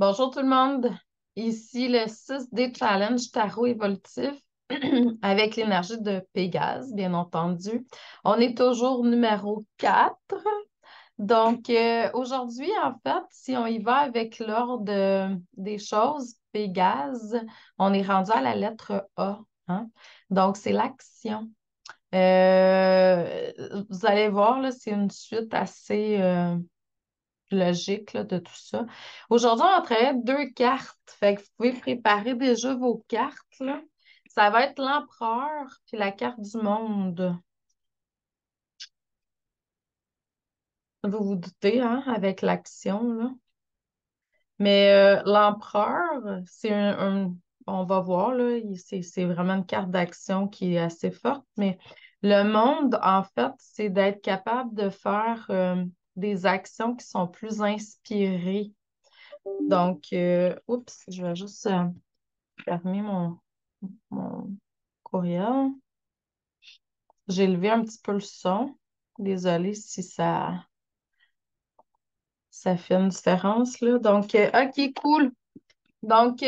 Bonjour tout le monde, ici le 6D Challenge Tarot évolutif avec l'énergie de Pégase, bien entendu. On est toujours numéro 4. Donc aujourd'hui, en fait, si on y va avec l'ordre des choses, Pégase, on est rendu à la lettre A, hein? Donc c'est l'action. Vous allez voir, là, c'est une suite assez logique là, de tout ça. Aujourd'hui, on va travailler deux cartes. Fait que vous pouvez préparer déjà vos cartes, là. Ça va être l'empereur puis la carte du monde. Vous vous doutez, hein, avec l'action, là. Mais l'empereur, on va voir, là, c'est vraiment une carte d'action qui est assez forte. Mais le monde, en fait, c'est d'être capable de faire des actions qui sont plus inspirées. Donc, oups, je vais juste fermer mon courriel. J'ai levé un petit peu le son. Désolée si ça fait une différence, là. Donc, OK, cool. Donc,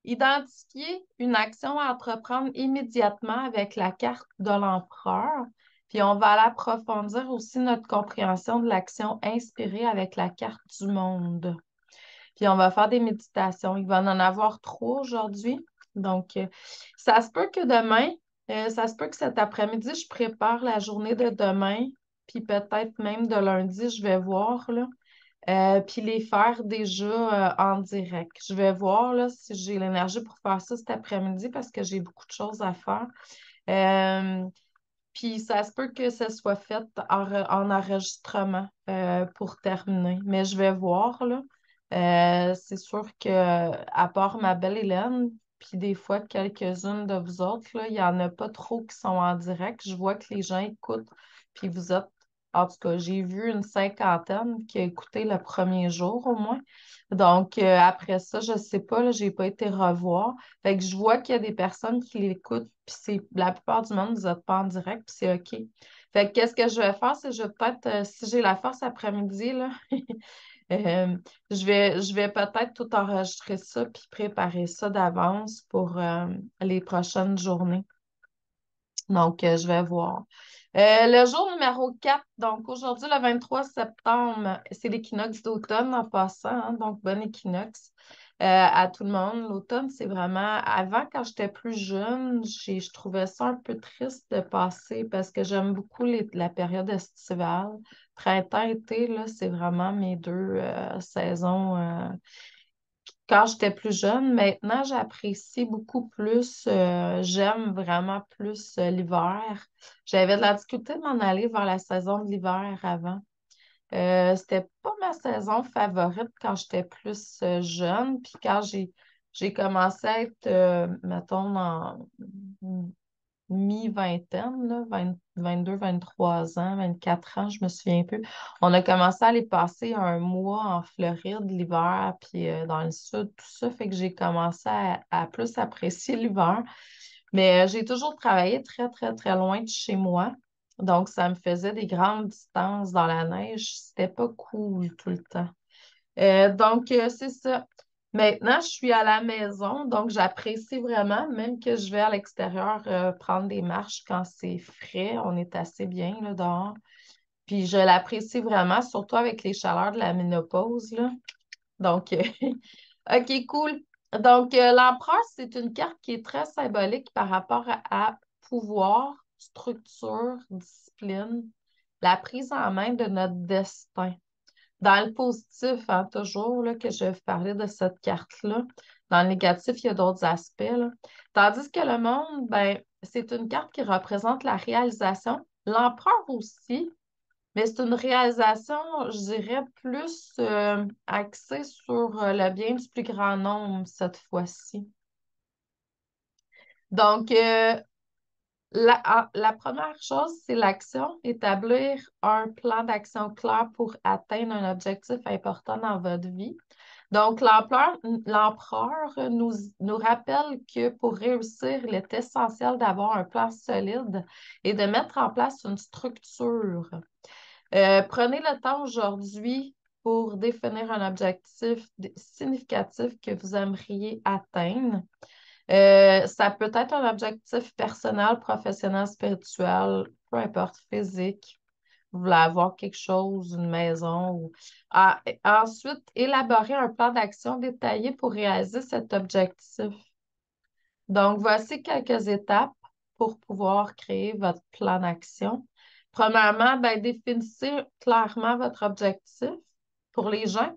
identifier une action à entreprendre immédiatement avec la carte de l'empereur. Puis, on va aller approfondir aussi notre compréhension de l'action inspirée avec la carte du monde. Puis on va faire des méditations. Il va en avoir trois aujourd'hui. Donc, ça se peut que demain, ça se peut que cet après-midi, je prépare la journée de demain, puis peut-être même de lundi, je vais voir, là. Puis les faire déjà en direct. Je vais voir là, si j'ai l'énergie pour faire ça cet après-midi parce que j'ai beaucoup de choses à faire. Euh, Puis ça se peut que ce soit fait en enregistrement pour terminer. Mais je vais voir, là. C'est sûr que à part ma belle Hélène, puis des fois quelques-unes de vous autres, là, il n'y en a pas trop qui sont en direct. Je vois que les gens écoutent, puis vous êtes, en tout cas, j'ai vu une cinquantaine qui a écouté le premier jour au moins. Donc, après ça, je ne sais pas, là, je n'ai pas été revoir. Fait que je vois qu'il y a des personnes qui l'écoutent, puis c'est la plupart du monde, vous n'êtes pas en direct, puis c'est OK. Fait que qu'est-ce que je vais faire, c'est je vais peut-être, si j'ai la force après-midi, là, euh, je vais peut-être tout enregistrer ça, puis préparer ça d'avance pour les prochaines journées. Donc, je vais voir. Le jour numéro 4, donc aujourd'hui, le 23 septembre, c'est l'équinoxe d'automne en passant, hein, donc bon équinoxe à tout le monde. L'automne, c'est vraiment, avant, quand j'étais plus jeune, je trouvais ça un peu triste de passer parce que j'aime beaucoup la période estivale. Printemps, été, là, c'est vraiment mes deux saisons quand j'étais plus jeune. Maintenant, j'apprécie beaucoup plus, j'aime vraiment plus l'hiver. J'avais de la difficulté de m'en aller vers la saison de l'hiver avant. C'était pas ma saison favorite quand j'étais plus jeune. Puis quand j'ai commencé à être, mettons, en mi-vingtaine, là, 22, 23 ans, 24 ans, je me souviens plus. On a commencé à aller passer un mois en Floride l'hiver, puis dans le sud, tout ça, fait que j'ai commencé à plus apprécier l'hiver. Mais j'ai toujours travaillé très, très, très loin de chez moi. Donc, ça me faisait des grandes distances dans la neige. C'était pas cool tout le temps. Donc, c'est ça. Maintenant, je suis à la maison, donc j'apprécie vraiment, même que je vais à l'extérieur prendre des marches quand c'est frais. On est assez bien là, dehors. Puis je l'apprécie vraiment, surtout avec les chaleurs de la ménopause, là. Donc, OK, cool. Donc, l'empereur, c'est une carte qui est très symbolique par rapport à pouvoir, structure, discipline, la prise en main de notre destin. Dans le positif, hein, toujours, là, que je vais vous parler de cette carte-là. Dans le négatif, il y a d'autres aspects, là. Tandis que le monde, ben, c'est une carte qui représente la réalisation. L'empereur aussi, mais c'est une réalisation, je dirais, plus axée sur le bien du plus grand nombre cette fois-ci. Donc, la première chose, c'est l'action, établir un plan d'action clair pour atteindre un objectif important dans votre vie. Donc, l'empereur nous rappelle que pour réussir, il est essentiel d'avoir un plan solide et de mettre en place une structure. Prenez le temps aujourd'hui. pour définir un objectif significatif que vous aimeriez atteindre. Ça peut être un objectif personnel, professionnel, spirituel, peu importe, physique. Vous voulez avoir quelque chose, une maison. Ensuite, élaborer un plan d'action détaillé pour réaliser cet objectif. Donc, voici quelques étapes pour pouvoir créer votre plan d'action. Premièrement, ben, définissez clairement votre objectif. Pour les gens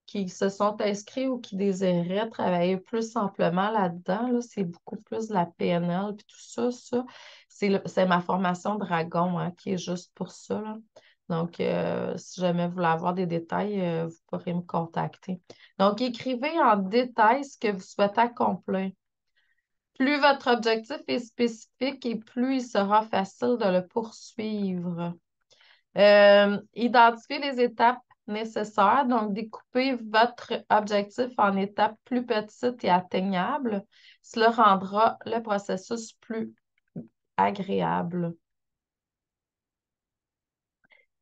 qui se sont inscrits ou qui désiraient travailler plus amplement là-dedans, là, c'est beaucoup plus de la PNL puis tout ça. C'est ma formation Dragon, hein, qui est juste pour ça, là. Donc, si jamais vous voulez avoir des détails, vous pourrez me contacter. Donc, écrivez en détail ce que vous souhaitez accomplir. Plus votre objectif est spécifique et plus il sera facile de le poursuivre. Identifiez les étapes nécessaires, donc découpez votre objectif en étapes plus petites et atteignables. Cela rendra le processus plus agréable.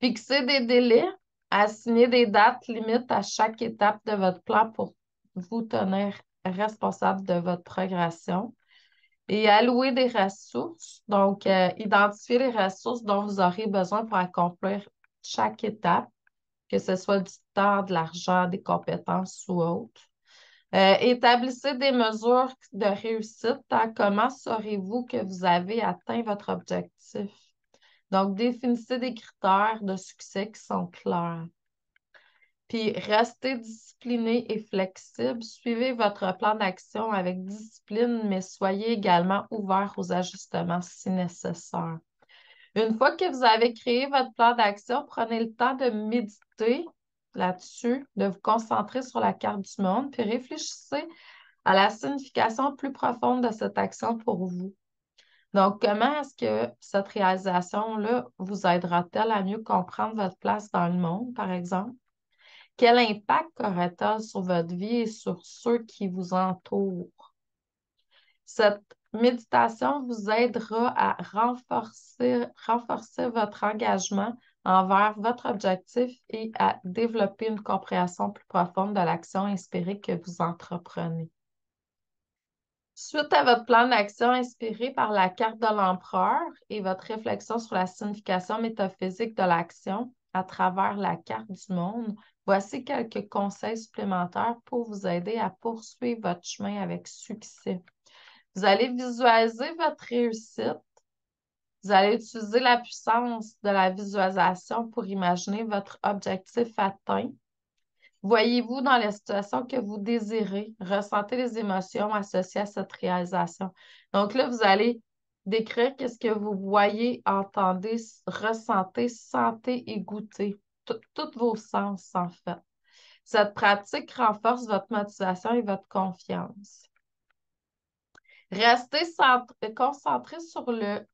Fixez des délais, assignez des dates limites à chaque étape de votre plan pour vous tenir responsable de votre progression. Et allouer des ressources, donc identifier les ressources dont vous aurez besoin pour accomplir chaque étape, que ce soit du temps, de l'argent, des compétences ou autre. Établissez des mesures de réussite. Comment saurez-vous que vous avez atteint votre objectif? Donc, définissez des critères de succès qui sont clairs. Puis, restez discipliné et flexible. Suivez votre plan d'action avec discipline, mais soyez également ouvert aux ajustements si nécessaire. Une fois que vous avez créé votre plan d'action, prenez le temps de méditer là-dessus, de vous concentrer sur la carte du monde, puis réfléchissez à la signification plus profonde de cette action pour vous. Donc, comment est-ce que cette réalisation-là vous aidera-t-elle à mieux comprendre votre place dans le monde, par exemple? Quel impact aura-t-elle sur votre vie et sur ceux qui vous entourent? Cette méditation vous aidera à renforcer votre engagement envers votre objectif et à développer une compréhension plus profonde de l'action inspirée que vous entreprenez. Suite à votre plan d'action inspiré par la carte de l'empereur et votre réflexion sur la signification métaphysique de l'action à travers la carte du monde, voici quelques conseils supplémentaires pour vous aider à poursuivre votre chemin avec succès. Vous allez visualiser votre réussite. Vous allez utiliser la puissance de la visualisation pour imaginer votre objectif atteint. Voyez-vous dans la situation que vous désirez, ressentez les émotions associées à cette réalisation. Donc là, vous allez décrire qu'est-ce que vous voyez, entendez, ressentez, sentez et goûtez. Tous vos sens, en fait. Cette pratique renforce votre motivation et votre confiance. Restez concentré sur le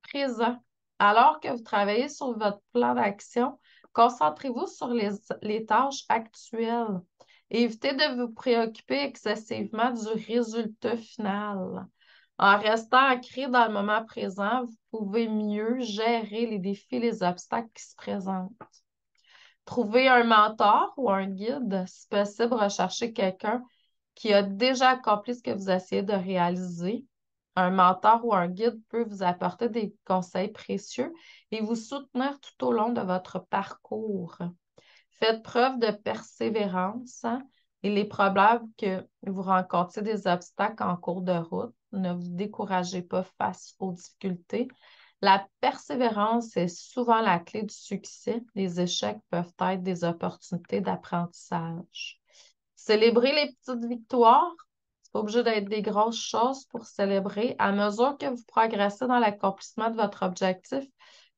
présent. Alors que vous travaillez sur votre plan d'action, concentrez-vous sur les tâches actuelles. Évitez de vous préoccuper excessivement du résultat final. En restant ancré dans le moment présent, vous pouvez mieux gérer les défis et les obstacles qui se présentent. Trouvez un mentor ou un guide. Si possible, recherchez quelqu'un qui a déjà accompli ce que vous essayez de réaliser. Un mentor ou un guide peut vous apporter des conseils précieux et vous soutenir tout au long de votre parcours. Faites preuve de persévérance, hein. Il est probable que vous rencontriez des obstacles en cours de route. Ne vous découragez pas face aux difficultés. La persévérance est souvent la clé du succès. Les échecs peuvent être des opportunités d'apprentissage. Célébrez les petites victoires. C'est pas obligé d'être des grosses choses pour célébrer. À mesure que vous progressez dans l'accomplissement de votre objectif,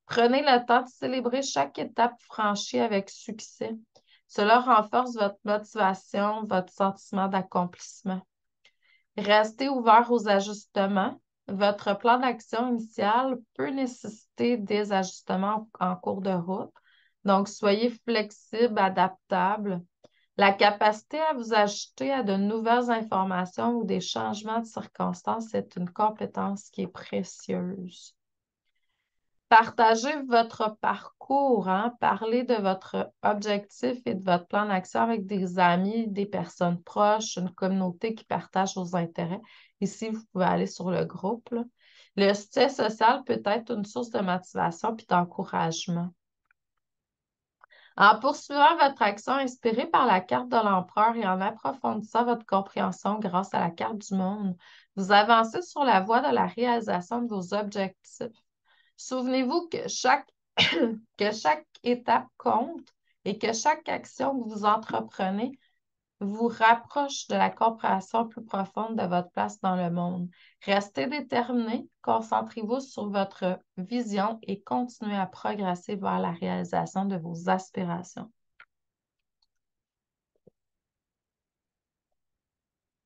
prenez le temps de célébrer chaque étape franchie avec succès. Cela renforce votre motivation, votre sentiment d'accomplissement. Restez ouvert aux ajustements. Votre plan d'action initial peut nécessiter des ajustements en cours de route. Donc, soyez flexible, adaptable. La capacité à vous ajuster à de nouvelles informations ou des changements de circonstances est une compétence qui est précieuse. Partagez votre parcours, hein? Parlez de votre objectif et de votre plan d'action avec des amis, des personnes proches, une communauté qui partage vos intérêts. Ici, vous pouvez aller sur le groupe, là. Le soutien social peut être une source de motivation puis d'encouragement. En poursuivant votre action inspirée par la carte de l'empereur et en approfondissant votre compréhension grâce à la carte du monde, vous avancez sur la voie de la réalisation de vos objectifs. Souvenez-vous que que chaque étape compte et que chaque action que vous entreprenez vous rapproche de la compréhension plus profonde de votre place dans le monde. Restez déterminé, concentrez-vous sur votre vision et continuez à progresser vers la réalisation de vos aspirations.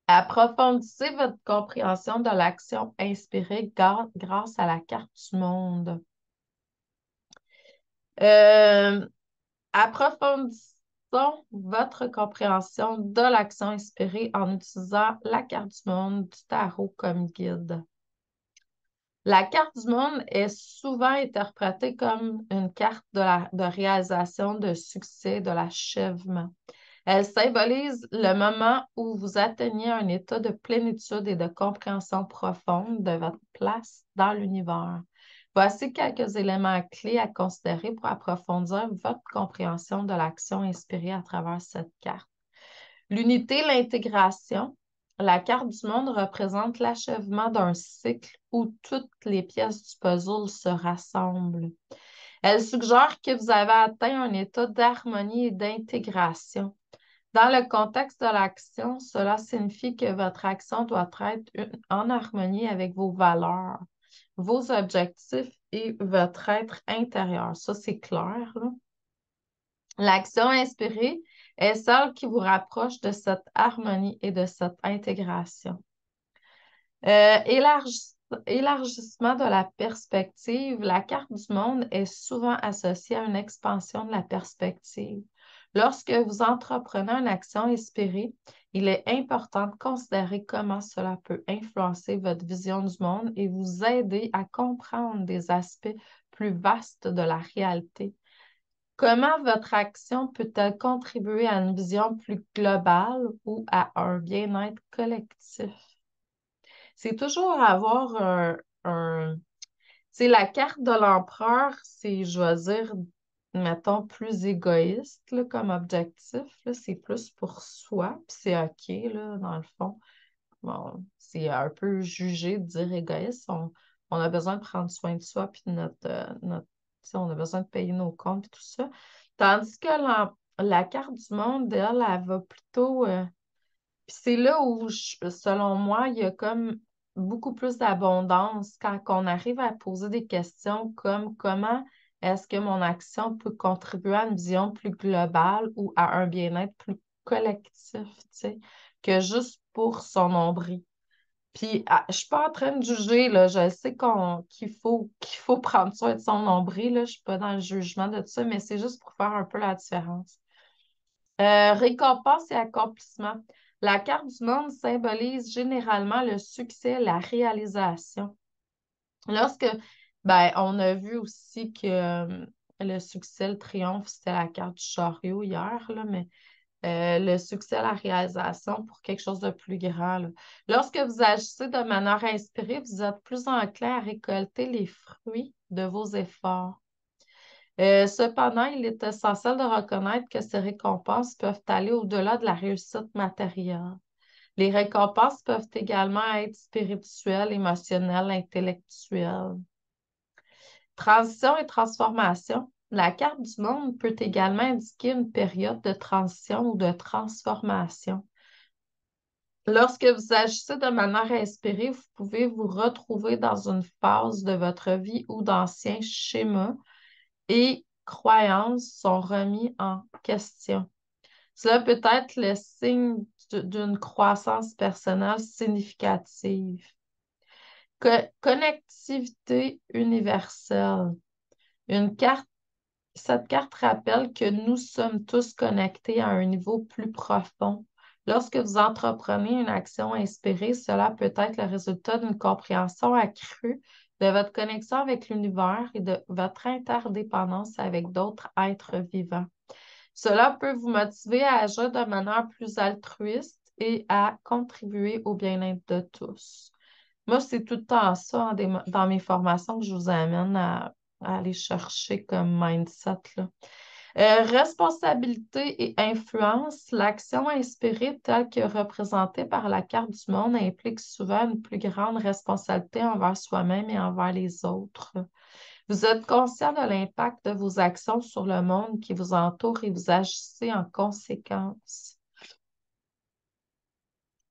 Approfondissez votre compréhension de l'action inspirée grâce à la carte du monde. Euh, Approfondissons votre compréhension de l'action inspirée en utilisant la carte du monde du tarot comme guide. La carte du monde est souvent interprétée comme une carte de réalisation, de succès, de l'achèvement. Elle symbolise le moment où vous atteignez un état de plénitude et de compréhension profonde de votre place dans l'univers. Voici quelques éléments clés à considérer pour approfondir votre compréhension de l'action inspirée à travers cette carte. L'unité, l'intégration. La carte du monde représente l'achèvement d'un cycle où toutes les pièces du puzzle se rassemblent. Elle suggère que vous avez atteint un état d'harmonie et d'intégration. Dans le contexte de l'action, cela signifie que votre action doit être en harmonie avec vos valeurs, vos objectifs et votre être intérieur. Ça, c'est clair, là. L'action inspirée est celle qui vous rapproche de cette harmonie et de cette intégration. Euh, élargi- Élargissement de la perspective. La carte du monde est souvent associée à une expansion de la perspective. Lorsque vous entreprenez une action inspirée, il est important de considérer comment cela peut influencer votre vision du monde et vous aider à comprendre des aspects plus vastes de la réalité. Comment votre action peut-elle contribuer à une vision plus globale ou à un bien-être collectif? C'est toujours avoir c'est la carte de l'empereur, c'est, je vais dire, mettons, plus égoïste là, comme objectif. Là, c'est plus pour soi, puis c'est OK, là, dans le fond. Bon, c'est un peu jugé de dire égoïste. On a besoin de prendre soin de soi, puis de tu sais, on a besoin de payer nos comptes, et tout ça. Tandis que la carte du monde, elle va plutôt. Puis c'est là où, selon moi, il y a comme beaucoup plus d'abondance quand on arrive à poser des questions comme comment est-ce que mon action peut contribuer à une vision plus globale ou à un bien-être plus collectif, tu sais, que juste pour son nombril. Puis, je suis pas en train de juger, là. Je sais qu'il faut prendre soin de son nombril, là. Je suis pas dans le jugement de tout ça, mais c'est juste pour faire un peu la différence. Récompense et accomplissement. La carte du monde symbolise généralement le succès, la réalisation. Lorsque, on a vu aussi que le succès, le triomphe, c'était la carte du chariot hier, là, mais le succès, la réalisation pour quelque chose de plus grand, là. Lorsque vous agissez de manière inspirée, vous êtes plus enclin à récolter les fruits de vos efforts. Cependant, il est essentiel de reconnaître que ces récompenses peuvent aller au-delà de la réussite matérielle. Les récompenses peuvent également être spirituelles, émotionnelles, intellectuelles. Transition et transformation. La carte du monde peut également indiquer une période de transition ou de transformation. Lorsque vous agissez de manière inspirée, vous pouvez vous retrouver dans une phase de votre vie où d'anciens schémas et croyances sont remis en question. Cela peut être le signe d'une croissance personnelle significative. Connectivité universelle. Une carte, cette carte rappelle que nous sommes tous connectés à un niveau plus profond. Lorsque vous entreprenez une action inspirée, cela peut être le résultat d'une compréhension accrue de votre connexion avec l'univers et de votre interdépendance avec d'autres êtres vivants. Cela peut vous motiver à agir de manière plus altruiste et à contribuer au bien-être de tous. Moi, c'est tout le temps ça dans mes formations que je vous amène à aller chercher comme mindset, là. Responsabilité et influence, l'action inspirée telle que représentée par la carte du monde implique souvent une plus grande responsabilité envers soi-même et envers les autres. Vous êtes conscient de l'impact de vos actions sur le monde qui vous entoure et vous agissez en conséquence.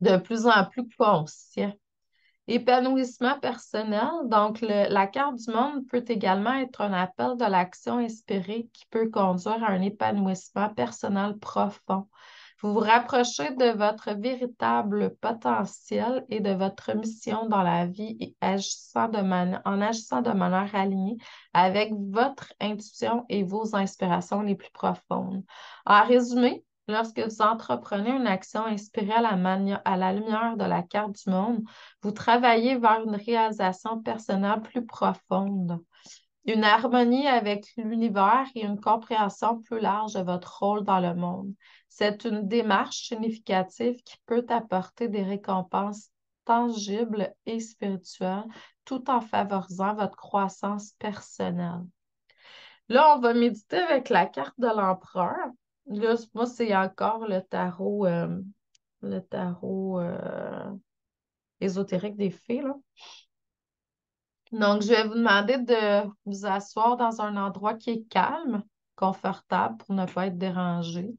De plus en plus conscient. Épanouissement personnel. Donc, la carte du monde peut également être un appel de l'action inspirée qui peut conduire à un épanouissement personnel profond. Vous vous rapprochez de votre véritable potentiel et de votre mission dans la vie et en agissant de manière alignée avec votre intuition et vos inspirations les plus profondes. En résumé, lorsque vous entreprenez une action inspirée à la lumière de la carte du monde, vous travaillez vers une réalisation personnelle plus profonde, une harmonie avec l'univers et une compréhension plus large de votre rôle dans le monde. C'est une démarche significative qui peut apporter des récompenses tangibles et spirituelles tout en favorisant votre croissance personnelle. Là, on va méditer avec la carte de l'empereur. Là, moi, c'est encore le tarot ésotérique des fées, là. Donc, je vais vous demander de vous asseoir dans un endroit qui est calme, confortable pour ne pas être dérangé.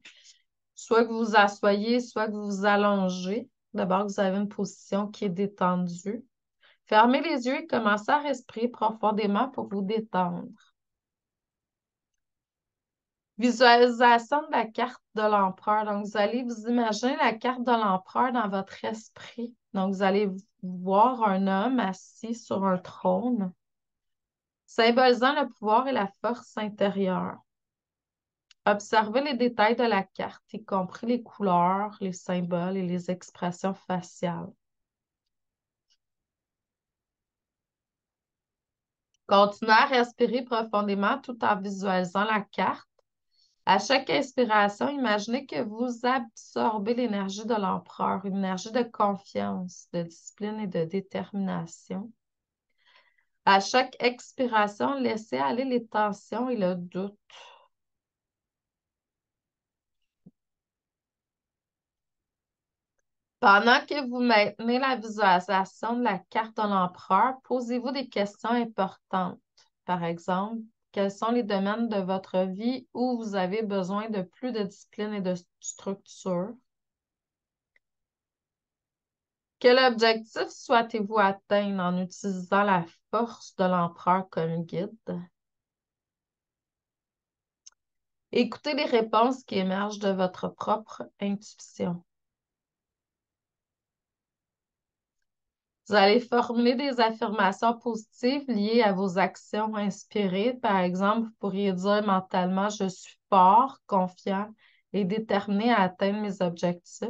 Soit que vous vous assoyez, soit que vous vous allongez. D'abord, vous avez une position qui est détendue. Fermez les yeux et commencez à respirer profondément pour vous détendre. Visualisation de la carte de l'empereur. Donc, vous allez vous imaginer la carte de l'empereur dans votre esprit. Donc, vous allez voir un homme assis sur un trône, symbolisant le pouvoir et la force intérieure. Observez les détails de la carte, y compris les couleurs, les symboles et les expressions faciales. Continuez à respirer profondément tout en visualisant la carte. À chaque inspiration, imaginez que vous absorbez l'énergie de l'empereur, une énergie de confiance, de discipline et de détermination. À chaque expiration, laissez aller les tensions et le doute. Pendant que vous maintenez la visualisation de la carte de l'empereur, posez-vous des questions importantes. Par exemple, quels sont les domaines de votre vie où vous avez besoin de plus de discipline et de structure? Quel objectif souhaitez-vous atteindre en utilisant la force de l'empereur comme guide? Écoutez les réponses qui émergent de votre propre intuition. Vous allez formuler des affirmations positives liées à vos actions inspirées. Par exemple, vous pourriez dire mentalement, je suis fort, confiant et déterminé à atteindre mes objectifs.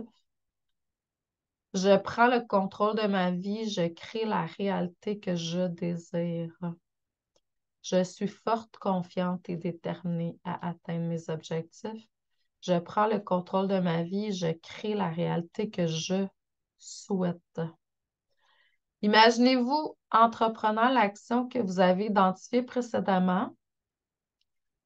Je prends le contrôle de ma vie, je crée la réalité que je désire. Je suis forte, confiante et déterminée à atteindre mes objectifs. Je prends le contrôle de ma vie, je crée la réalité que je souhaite. Imaginez-vous entreprenant l'action que vous avez identifiée précédemment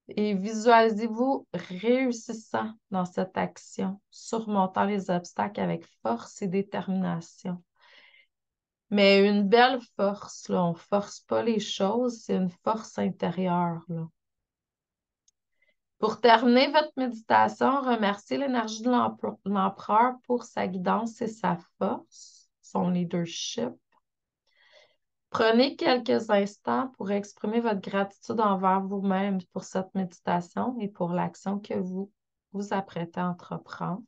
et visualisez-vous réussissant dans cette action, surmontant les obstacles avec force et détermination. Mais une belle force, là, on ne force pas les choses, c'est une force intérieure, là. Pour terminer votre méditation, remerciez l'énergie de l'empereur pour sa guidance et sa force, son leadership. Prenez quelques instants pour exprimer votre gratitude envers vous-même pour cette méditation et pour l'action que vous vous apprêtez à entreprendre.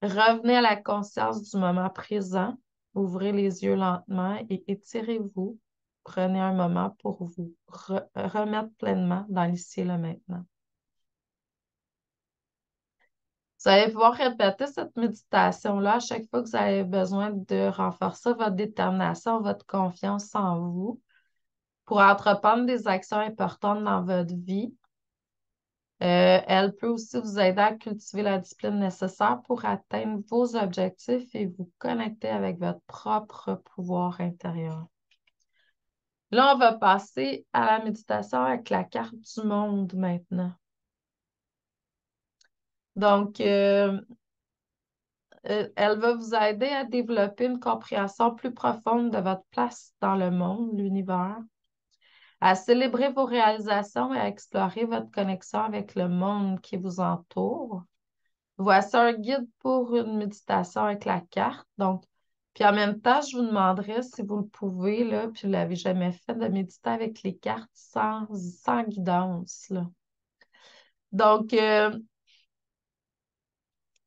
Revenez à la conscience du moment présent. Ouvrez les yeux lentement et étirez-vous. Prenez un moment pour vous remettre pleinement dans l'ici et le maintenant. Vous allez pouvoir répéter cette méditation-là à chaque fois que vous avez besoin de renforcer votre détermination, votre confiance en vous. pour entreprendre des actions importantes dans votre vie. Elle peut aussi vous aider à cultiver la discipline nécessaire pour atteindre vos objectifs et vous connecter avec votre propre pouvoir intérieur. Là, on va passer à la méditation avec la carte du monde maintenant. Donc, elle va vous aider à développer une compréhension plus profonde de votre place dans le monde, l'univers, à célébrer vos réalisations et à explorer votre connexion avec le monde qui vous entoure. Voici un guide pour une méditation avec la carte. Donc, puis en même temps, je vous demanderai si vous le pouvez, là, puis vous ne l'avez jamais fait, de méditer avec les cartes sans guidance, là. Donc,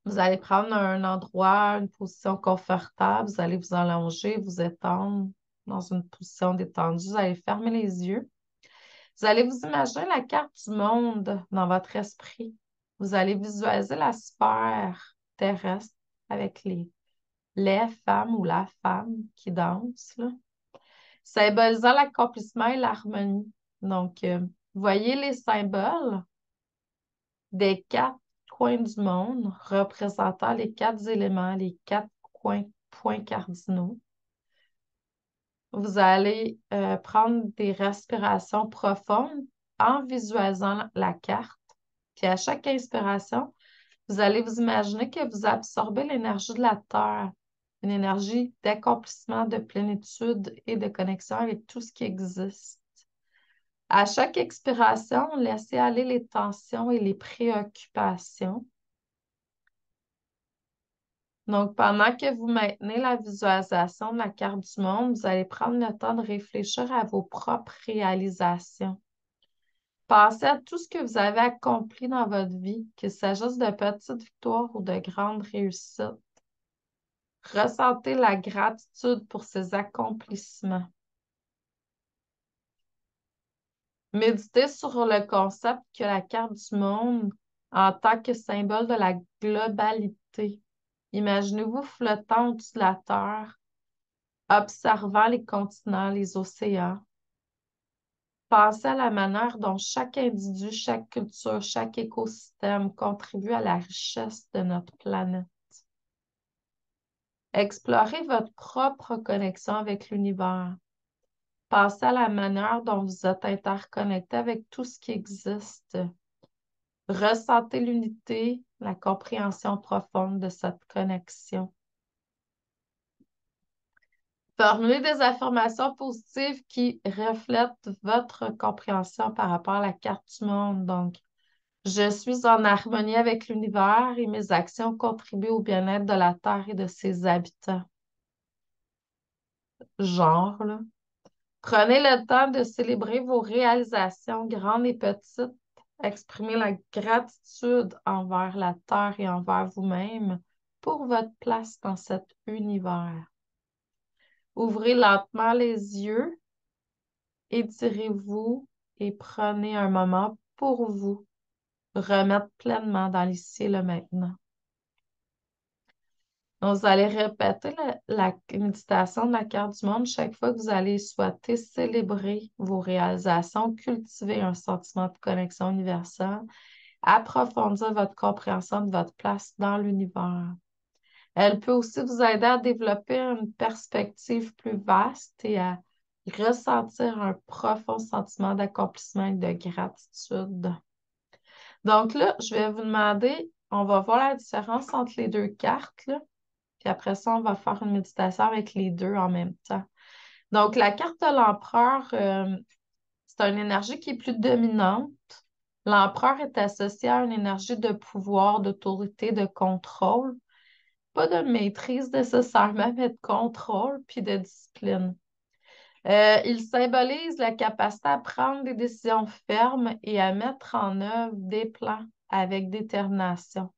vous allez prendre un endroit, une position confortable, vous allez vous allonger, vous étendre dans une position détendue, vous allez fermer les yeux. Vous allez vous imaginer la carte du monde dans votre esprit. Vous allez visualiser la sphère terrestre avec les femmes ou la femme qui danse, là, symbolisant l'accomplissement et l'harmonie. Donc, voyez les symboles des quatre coins du monde représentant les quatre éléments, les quatre points cardinaux. Vous allez prendre des respirations profondes en visualisant la carte. Puis à chaque inspiration, vous allez vous imaginer que vous absorbez l'énergie de la Terre, une énergie d'accomplissement, de plénitude et de connexion avec tout ce qui existe. À chaque expiration, laissez aller les tensions et les préoccupations. Donc, pendant que vous maintenez la visualisation de la carte du monde, vous allez prendre le temps de réfléchir à vos propres réalisations. Pensez à tout ce que vous avez accompli dans votre vie, qu'il s'agisse de petites victoires ou de grandes réussites. Ressentez la gratitude pour ces accomplissements. Méditez sur le concept que la carte du monde en tant que symbole de la globalité. Imaginez-vous flottant au-dessus de la Terre, observant les continents, les océans. Pensez à la manière dont chaque individu, chaque culture, chaque écosystème contribue à la richesse de notre planète. Explorez votre propre connexion avec l'univers. Pensez à la manière dont vous êtes interconnecté avec tout ce qui existe. Ressentez l'unité, la compréhension profonde de cette connexion. Formulez des affirmations positives qui reflètent votre compréhension par rapport à la carte du monde. Donc, je suis en harmonie avec l'univers et mes actions contribuent au bien-être de la Terre et de ses habitants. Genre, là. Prenez le temps de célébrer vos réalisations grandes et petites. Exprimez la gratitude envers la Terre et envers vous-même pour votre place dans cet univers. Ouvrez lentement les yeux, étirez-vous et prenez un moment pour vous remettre pleinement dans l'ici et le maintenant. Donc, vous allez répéter la méditation de la carte du monde chaque fois que vous allez souhaiter célébrer vos réalisations, cultiver un sentiment de connexion universelle, approfondir votre compréhension de votre place dans l'univers. Elle peut aussi vous aider à développer une perspective plus vaste et à ressentir un profond sentiment d'accomplissement et de gratitude. Donc là, je vais vous demander, on va voir la différence entre les deux cartes, là. Puis après ça, on va faire une méditation avec les deux en même temps. Donc, la carte de l'empereur, c'est une énergie qui est plus dominante. L'empereur est associé à une énergie de pouvoir, d'autorité, de contrôle. Pas de maîtrise nécessairement, mais de contrôle puis de discipline. Il symbolise la capacité à prendre des décisions fermes et à mettre en œuvre des plans avec détermination.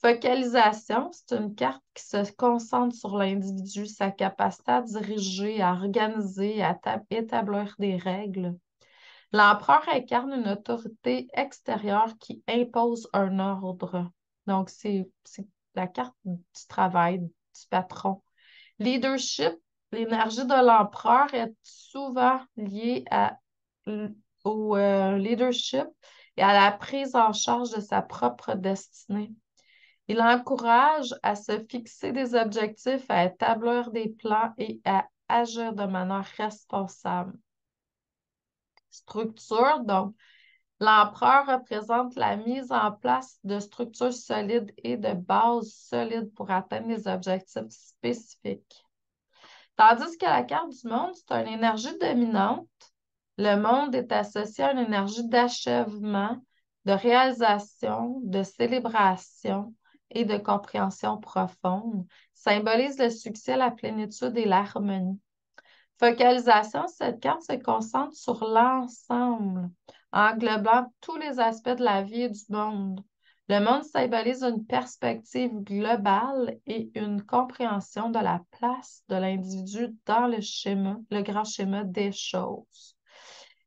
Focalisation, c'est une carte qui se concentre sur l'individu, sa capacité à diriger, à organiser, à établir des règles. L'empereur incarne une autorité extérieure qui impose un ordre. Donc, c'est la carte du travail, du patron. Leadership, L'énergie de l'empereur est souvent liée au leadership et à la prise en charge de sa propre destinée. Il encourage à se fixer des objectifs, à établir des plans et à agir de manière responsable. Structure, donc, l'empereur représente la mise en place de structures solides et de bases solides pour atteindre des objectifs spécifiques. Tandis que la carte du monde, c'est une énergie dominante. Le monde est associé à une énergie d'achèvement, de réalisation, de célébration et de compréhension profonde. Symbolise le succès, la plénitude et l'harmonie. Focalisation, cette carte se concentre sur l'ensemble, englobant tous les aspects de la vie et du monde. Le monde symbolise une perspective globale et une compréhension de la place de l'individu dans le schéma, le grand schéma des choses.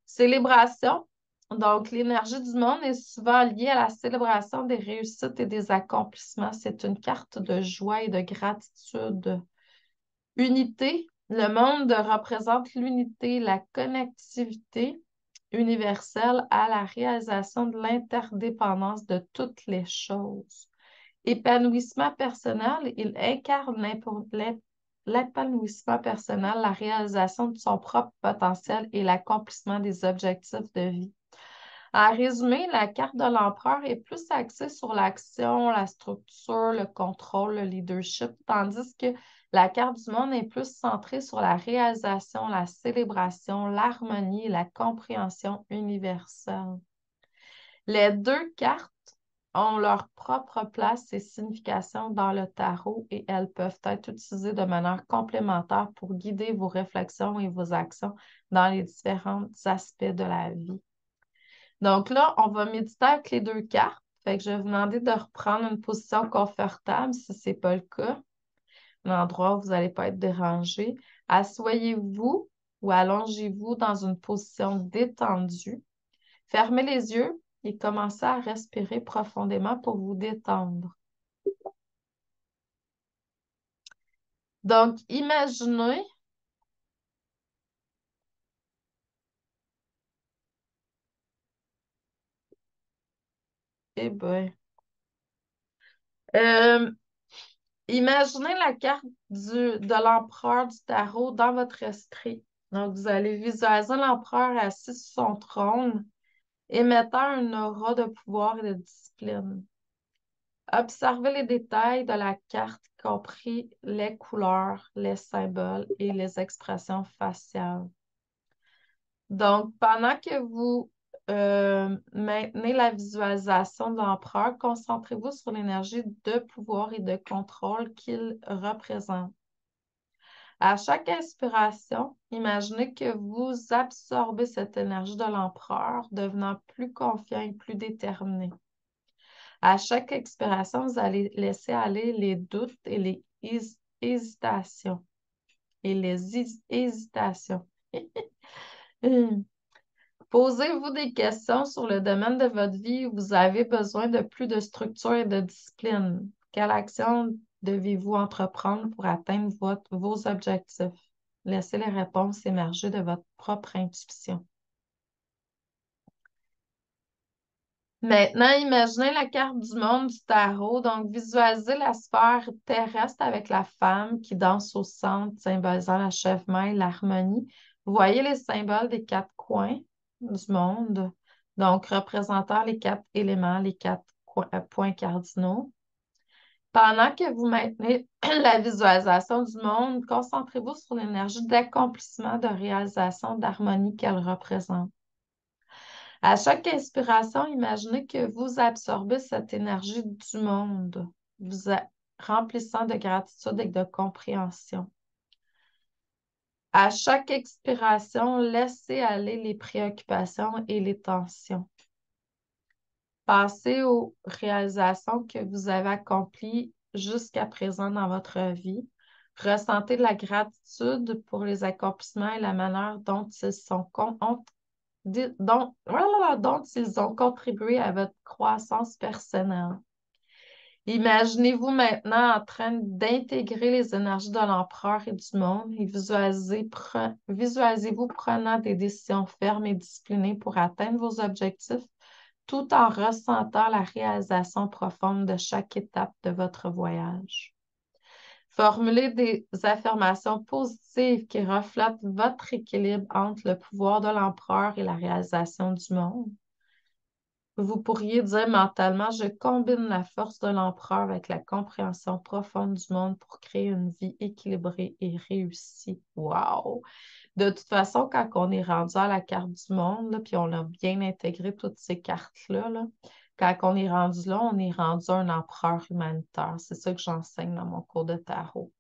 Célébration. Donc, l'énergie du monde est souvent liée à la célébration des réussites et des accomplissements. C'est une carte de joie et de gratitude. Unité. Le monde représente l'unité, la connectivité universelle à la réalisation de l'interdépendance de toutes les choses. Épanouissement personnel, il incarne l'épanouissement personnel, la réalisation de son propre potentiel et l'accomplissement des objectifs de vie. En résumé, la carte de l'empereur est plus axée sur l'action, la structure, le contrôle, le leadership, tandis que la carte du monde est plus centrée sur la réalisation, la célébration, l'harmonie et la compréhension universelle. Les deux cartes ont leur propre place et signification dans le tarot et elles peuvent être utilisées de manière complémentaire pour guider vos réflexions et vos actions dans les différents aspects de la vie. Donc là, on va méditer avec les deux cartes. Fait que je vais vous demander de reprendre une position confortable si ce n'est pas le cas, un endroit où vous n'allez pas être dérangé. Asseyez-vous ou allongez-vous dans une position détendue. Fermez les yeux et commencez à respirer profondément pour vous détendre. Donc, imaginez, eh ben, euh, imaginez la carte de l'empereur du tarot dans votre esprit. Donc, vous allez visualiser l'empereur assis sur son trône, émettant une aura de pouvoir et de discipline. Observez les détails de la carte, y compris les couleurs, les symboles et les expressions faciales. Donc, pendant que vous maintenez la visualisation de l'empereur, concentrez-vous sur l'énergie de pouvoir et de contrôle qu'il représente. À chaque inspiration, imaginez que vous absorbez cette énergie de l'empereur, devenant plus confiant et plus déterminé. À chaque expiration, vous allez laisser aller les doutes et les hésitations. Et les hésitations. Posez-vous des questions sur le domaine de votre vie où vous avez besoin de plus de structure et de discipline. Quelle action devez-vous entreprendre pour atteindre vos objectifs? Laissez les réponses émerger de votre propre intuition. Maintenant, imaginez la carte du monde du tarot. Donc, visualisez la sphère terrestre avec la femme qui danse au centre, symbolisant l'achèvement et l'harmonie. Vous voyez les symboles des quatre coins du monde, donc représentant les quatre éléments, les quatre points cardinaux. Pendant que vous maintenez la visualisation du monde, concentrez-vous sur l'énergie d'accomplissement, de réalisation, d'harmonie qu'elle représente. À chaque inspiration, imaginez que vous absorbez cette énergie du monde, vous remplissant de gratitude et de compréhension. À chaque expiration, laissez aller les préoccupations et les tensions. Passez aux réalisations que vous avez accomplies jusqu'à présent dans votre vie. Ressentez de la gratitude pour les accomplissements et la manière dont dont ils ont contribué à votre croissance personnelle. Imaginez-vous maintenant en train d'intégrer les énergies de l'empereur et du monde et visualisez-vous prenant des décisions fermes et disciplinées pour atteindre vos objectifs tout en ressentant la réalisation profonde de chaque étape de votre voyage. Formulez des affirmations positives qui reflètent votre équilibre entre le pouvoir de l'empereur et la réalisation du monde. Vous pourriez dire mentalement, je combine la force de l'empereur avec la compréhension profonde du monde pour créer une vie équilibrée et réussie. Wow! De toute façon, quand on est rendu à la carte du monde, là, puis on a bien intégré toutes ces cartes-là, là, quand on est rendu là, on est rendu un empereur humanitaire. C'est ça que j'enseigne dans mon cours de tarot.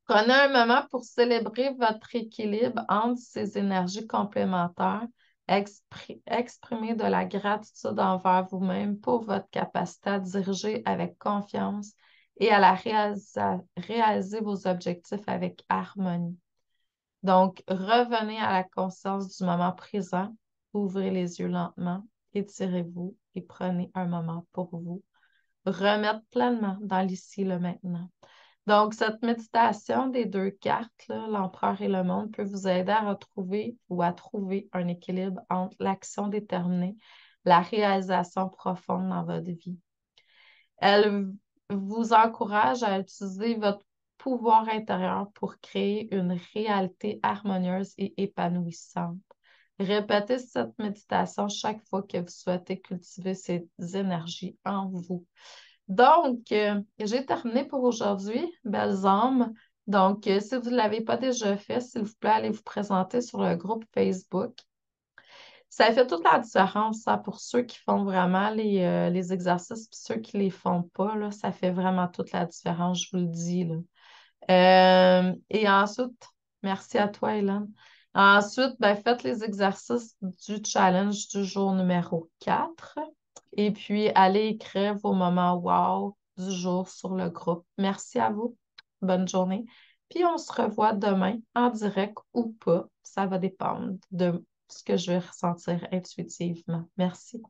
Prenez un moment pour célébrer votre équilibre entre ces énergies complémentaires. Exprimez de la gratitude envers vous-même pour votre capacité à diriger avec confiance et à réaliser vos objectifs avec harmonie. Donc, revenez à la conscience du moment présent. Ouvrez les yeux lentement, étirez-vous et prenez un moment pour vous. Remettre pleinement dans l'ici et le maintenant. Donc, cette méditation des deux cartes, l'empereur et le monde, peut vous aider à retrouver ou à trouver un équilibre entre l'action déterminée, la réalisation profonde dans votre vie. Elle vous encourage à utiliser votre pouvoir intérieur pour créer une réalité harmonieuse et épanouissante. Répétez cette méditation chaque fois que vous souhaitez cultiver ces énergies en vous. Donc, j'ai terminé pour aujourd'hui, belles âmes. Donc, si vous ne l'avez pas déjà fait, s'il vous plaît, allez vous présenter sur le groupe Facebook. Ça fait toute la différence, ça, pour ceux qui font vraiment les exercices, puis ceux qui ne les font pas, là, ça fait vraiment toute la différence, je vous le dis, là. Et ensuite, merci à toi, Hélène. Ensuite, ben, faites les exercices du challenge du jour numéro 4. Et puis, allez écrire vos moments wow du jour sur le groupe. Merci à vous. Bonne journée. Puis, on se revoit demain en direct ou pas. Ça va dépendre de ce que je vais ressentir intuitivement. Merci.